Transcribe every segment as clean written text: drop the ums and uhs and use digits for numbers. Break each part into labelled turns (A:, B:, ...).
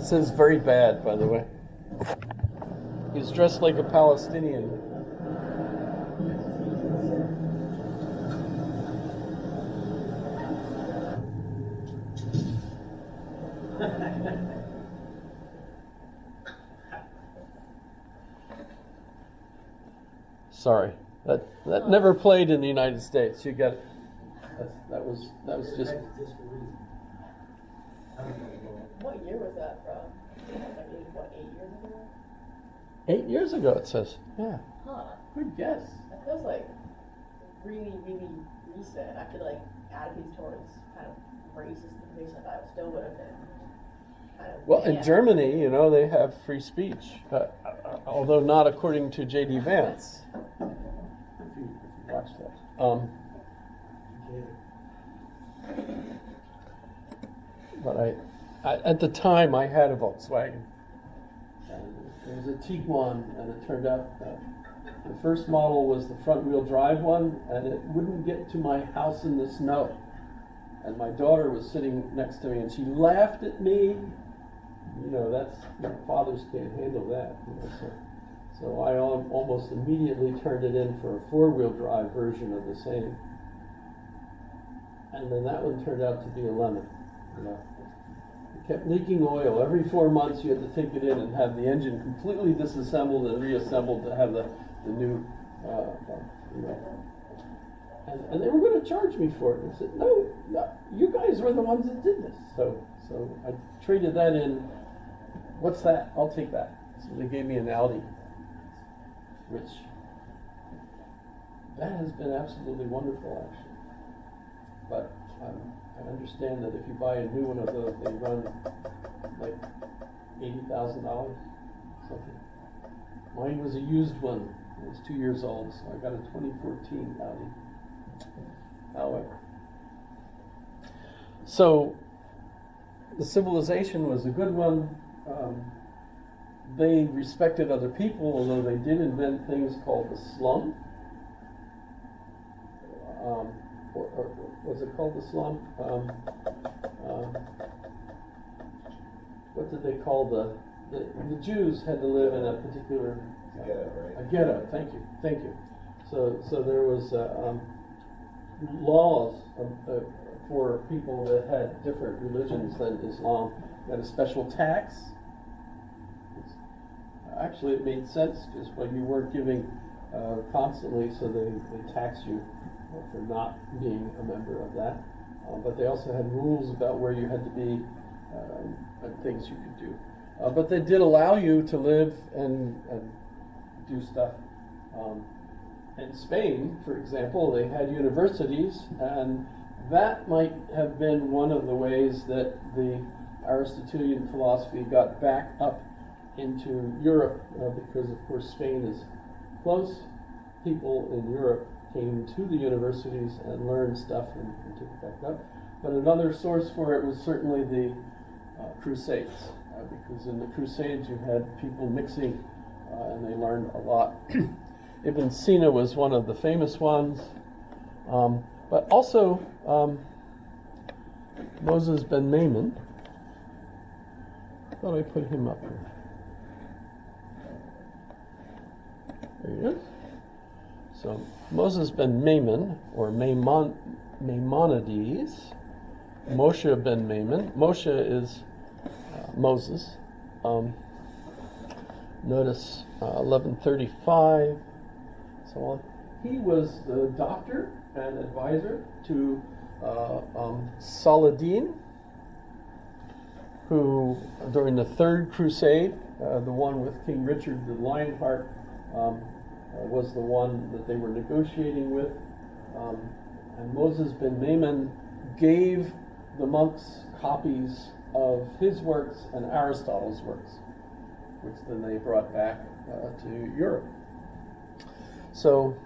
A: says very bad, by the way. He's dressed like a Palestinian. Sorry, that never played in the United States. You got it. That was just.
B: What year was that from? Like 8 years ago?
A: 8 years ago, it says. Yeah.
B: Huh.
A: Good guess.
B: That feels like really, really recent. I could like add these towards kind of racist things that I still would have been kind of.
A: Well, in Germany, you know, they have free speech, although not according to J.D. Vance. If you watch that. But I at the time, I had a Volkswagen. And it was a Tiguan, and it turned out the first model was the front-wheel drive one, and it wouldn't get to my house in the snow. And my daughter was sitting next to me, and she laughed at me. You know, that's, fathers can't handle that. You know, so I almost immediately turned it in for a four-wheel drive version of the same. And then that one turned out to be a lemon. You know, it kept leaking oil. Every 4 months you had to take it in and have the engine completely disassembled and reassembled to have the new, you know. And they were going to charge me for it. I said, no, you guys were the ones that did this. So I traded that in. What's that? I'll take that. So they gave me an Audi, which that has been absolutely wonderful, actually. But I understand that if you buy a new one of those, they run like $80,000, something. Mine was a used one. It was 2 years old, so I got a 2014 Audi. However, so the civilization was a good one. They respected other people, although they did invent things called the slum. Or was it called the slum? What did they call the Jews had to live in a particular
C: ghetto, right?
A: A ghetto. Thank you. So there was laws for people that had different religions than Islam. You had a special tax. Actually, it made sense because when you weren't giving constantly, so they tax you for not being a member of that. But they also had rules about where you had to be and things you could do. But they did allow you to live and do stuff. In Spain, for example, they had universities, and that might have been one of the ways that the Aristotelian philosophy got back up into Europe, because of course Spain is close. People in Europe came to the universities and learned stuff and took it back up. But another source for it was certainly the Crusades, because in the Crusades you had people mixing, and they learned a lot. Ibn Sina was one of the famous ones, but also Moses ben Maimon. I thought I put him up here. There he is. So Moses ben Maimon, or Maimonides, Moshe ben Maimon. Moshe is Moses. Notice 1135, so on. He was the doctor and advisor to Saladin, who during the Third Crusade, the one with King Richard the Lionheart, was the one that they were negotiating with. And Moses ben Maimon gave the monks copies of his works and Aristotle's works, which then they brought back to Europe. So,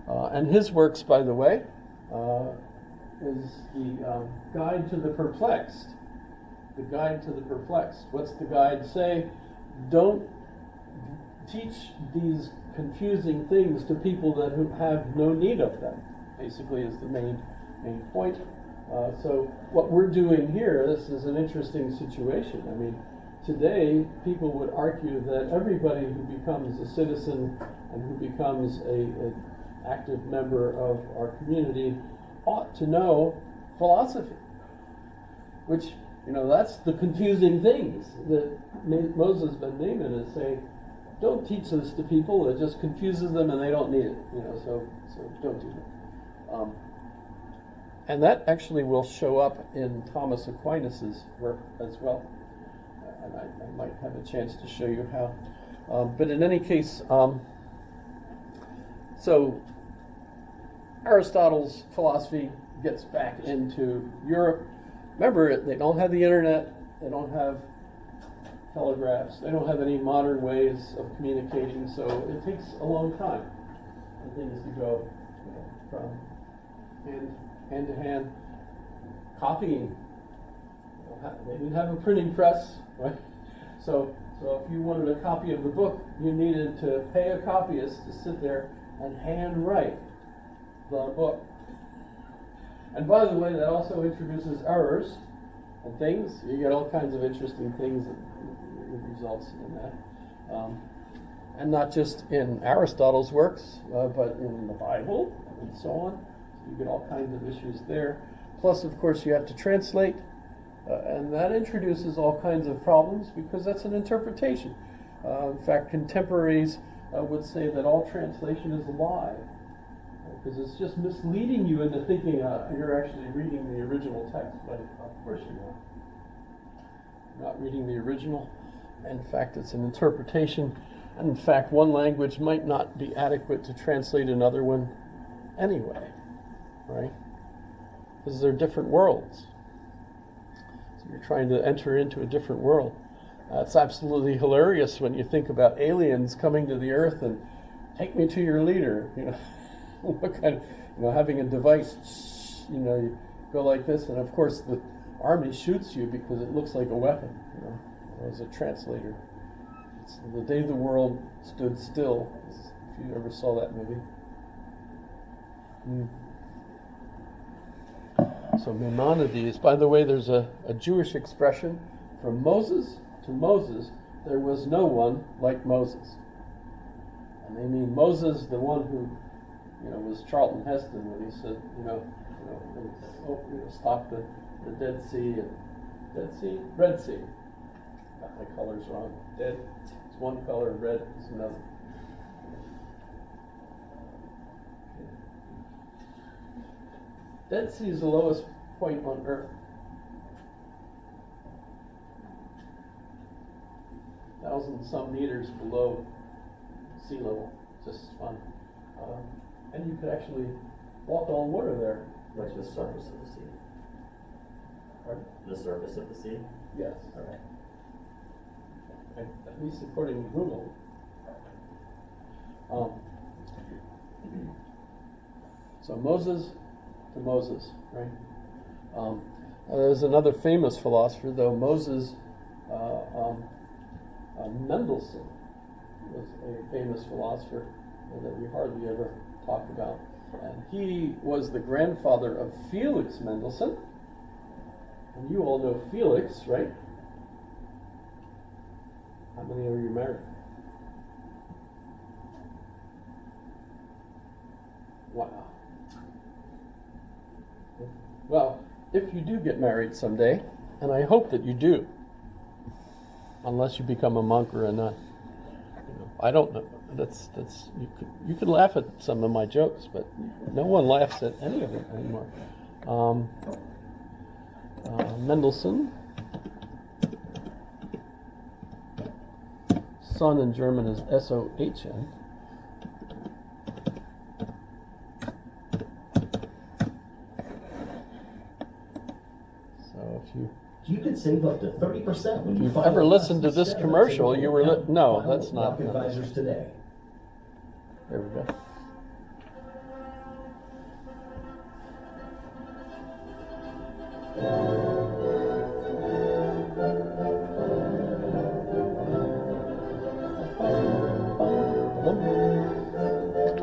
A: and his works, by the way, is the Guide to the Perplexed. The Guide to the Perplexed. What's the guide say? Don't teach these confusing things to people that have no need of them, basically is the main point. So what we're doing here, this is an interesting situation. I mean, today people would argue that everybody who becomes a citizen and who becomes an active member of our community ought to know philosophy, which, that's the confusing things that Moses ben Naaman is saying. Don't teach this to people; it just confuses them, and they don't need it. So don't do that. And that actually will show up in Thomas Aquinas's work as well. And I might have a chance to show you how. But in any case, so Aristotle's philosophy gets back into Europe. Remember, they don't have the internet, they don't have telegraphs, they don't have any modern ways of communicating, so it takes a long time for things to go from hand to hand. Copying, they didn't have a printing press, right? So if you wanted a copy of the book, you needed to pay a copyist to sit there and hand write the book. And by the way, that also introduces errors and things. You get all kinds of interesting things that results in that. And not just in Aristotle's works, but in the Bible and so on. So you get all kinds of issues there. Plus, of course, you have to translate. And that introduces all kinds of problems because that's an interpretation. In fact, contemporaries would say that all translation is a lie, because it's just misleading you into thinking you're actually reading the original text, but of course you're not. You're not reading the original. In fact, it's an interpretation. And in fact, one language might not be adequate to translate another one anyway, right? Because they're different worlds. So you're trying to enter into a different world. It's absolutely hilarious when you think about aliens coming to the earth and take me to your leader. What kind of, having a device, you go like this, and of course the army shoots you because it looks like a weapon, as a translator. It's The Day the World Stood Still, if you ever saw that movie. So Maimonides, by the way, there's a Jewish expression, from Moses to Moses, there was no one like Moses. And they mean Moses, the one who, was Charlton Heston when he said, stop the Dead Sea and Red Sea. Got my colors wrong. Dead is one color, red is another. Dead Sea is the lowest point on Earth. 1,000-some meters below sea level. Just fun. And you could actually walk on water there.
C: Like the surface of the sea.
A: Pardon?
C: The surface of the sea?
A: Yes.
C: Okay.
A: At least according to Google. So Moses to Moses, right? There's another famous philosopher, though. Moses Mendelssohn was a famous philosopher that we hardly ever talk about. And he was the grandfather of Felix Mendelssohn. And you all know Felix, right? How many of you married? Wow. Well, if you do get married someday, and I hope that you do, unless you become a monk or a nun. I don't know. That's you could laugh at some of my jokes, but no one laughs at any of it anymore. Mendelssohn. Son in German is S-O-H-N. So if
D: you could save up to 30% when
A: if
D: you
A: you've
D: file
A: ever
D: a
A: listened to
D: custom
A: this
D: statement
A: commercial,
D: saying,
A: you were no,
D: file
A: that's not.
D: Rock Advisors today.
A: There we go.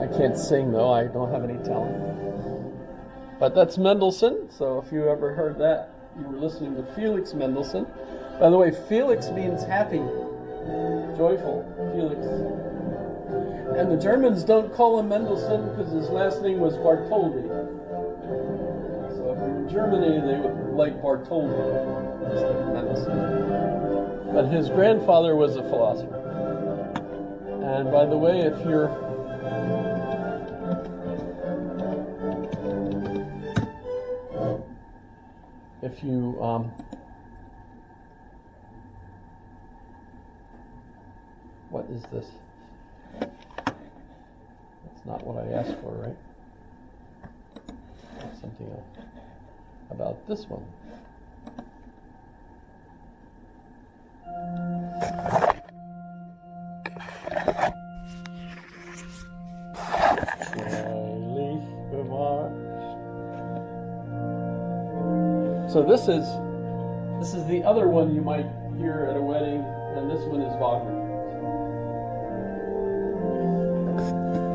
A: I can't sing though, I don't have any talent. But that's Mendelssohn, so if you ever heard that, you were listening to Felix Mendelssohn. By the way, Felix means happy, joyful, Felix. And the Germans don't call him Mendelssohn because his last name was Bartholdy. So if you're in Germany, they would like Bartholdy instead of Mendelssohn. But his grandfather was a philosopher. And by the way, if you're what is this? That's not what I asked for, right? That's something else. About this one. So this is the other one you might hear at a wedding, and this one is Wagner.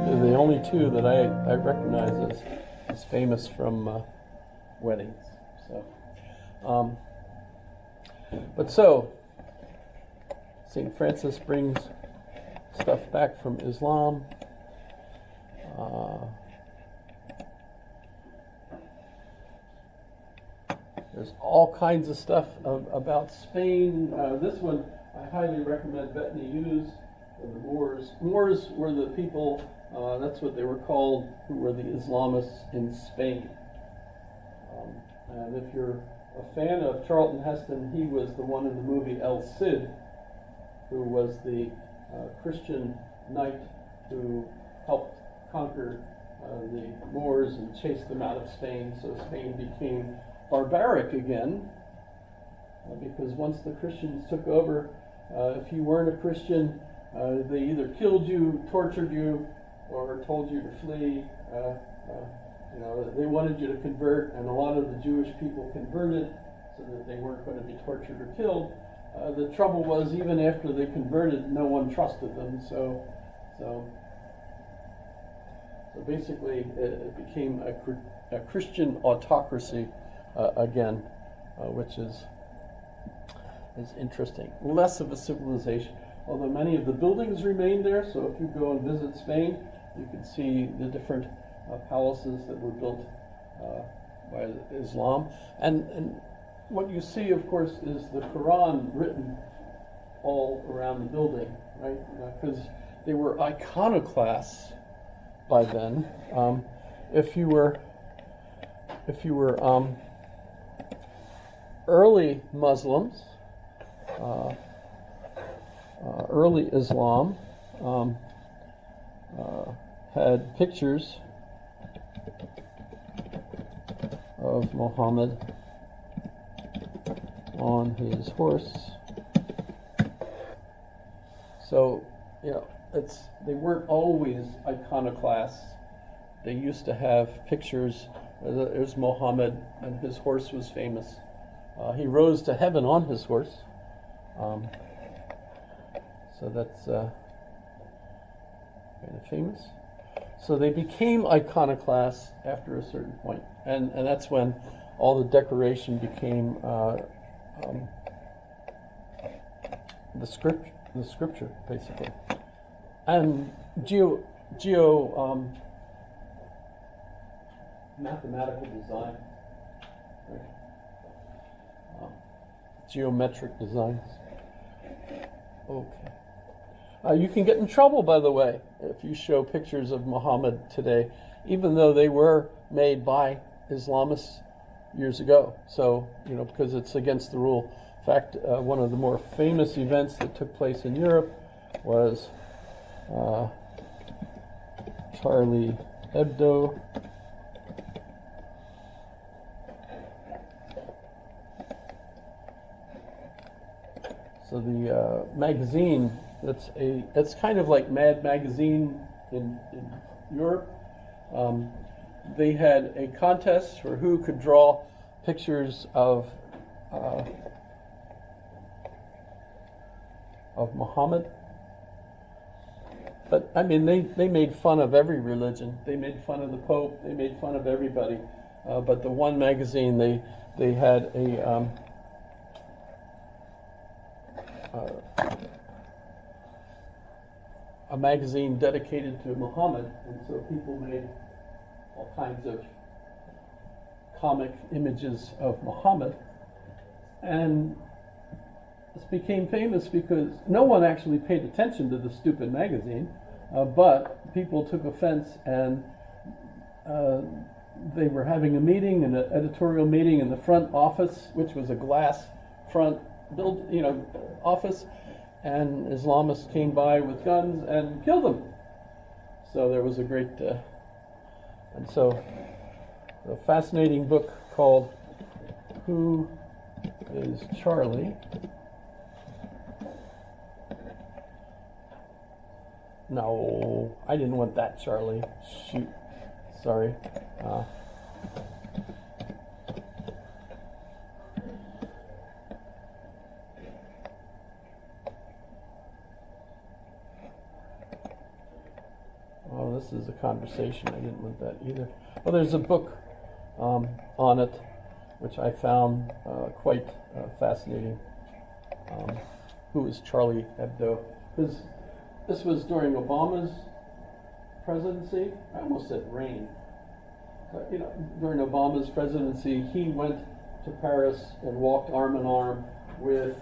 A: They're the only two that I recognize as famous from weddings. So, St. Francis brings stuff back from Islam. There's all kinds of stuff about Spain. This one I highly recommend Bettany Hughes, the Moors. Moors were the people, that's what they were called, who were the Islamists in Spain. And if you're a fan of Charlton Heston, he was the one in the movie El Cid, who was the Christian knight who helped conquer the Moors and chase them out of Spain. So Spain became barbaric again, because once the Christians took over, if you weren't a Christian, they either killed you, tortured you, or told you to flee. They wanted you to convert, and a lot of the Jewish people converted so that they weren't going to be tortured or killed. The trouble was, even after they converted, no one trusted them. So basically, it became a Christian autocracy again, which is interesting. Less of a civilization, although many of the buildings remain there. So if you go and visit Spain, you can see the different palaces that were built by Islam. And what you see, of course, is the Quran written all around the building, right? Because they were iconoclasts by then. If you were early Muslims, early Islam had pictures of Muhammad on his horse. So, they weren't always iconoclasts. They used to have pictures. There's Muhammad, and his horse was famous. He rose to heaven on his horse. So that's kind of famous. So they became iconoclasts after a certain point. And that's when all the decoration became the scripture, basically. And mathematical design, right? Geometric designs. Okay. You can get in trouble, by the way, if you show pictures of Muhammad today, even though they were made by Islamists years ago. So, because it's against the rule. In fact, one of the more famous events that took place in Europe was Charlie Hebdo. So the magazine, it's kind of like Mad Magazine in Europe. They had a contest for who could draw pictures of Muhammad. But they made fun of every religion. They made fun of the Pope. They made fun of everybody. but the one magazine, they had a magazine dedicated to Muhammad, and so people made all kinds of comic images of Muhammad, and this became famous because no one actually paid attention to the stupid magazine, but people took offense, and they were having a meeting, an editorial meeting in the front office, which was a glass front office, and Islamists came by with guns and killed them. So there was a great, and so a fascinating book called Who is Charlie? No, I didn't want that, Charlie. Shoot. Sorry. Oh, this is a conversation. I didn't want that either. Well, there's a book on it, which I found quite fascinating. Who is Charlie Hebdo? This was during Obama's presidency. I almost said reign. But, during Obama's presidency, he went to Paris and walked arm in arm with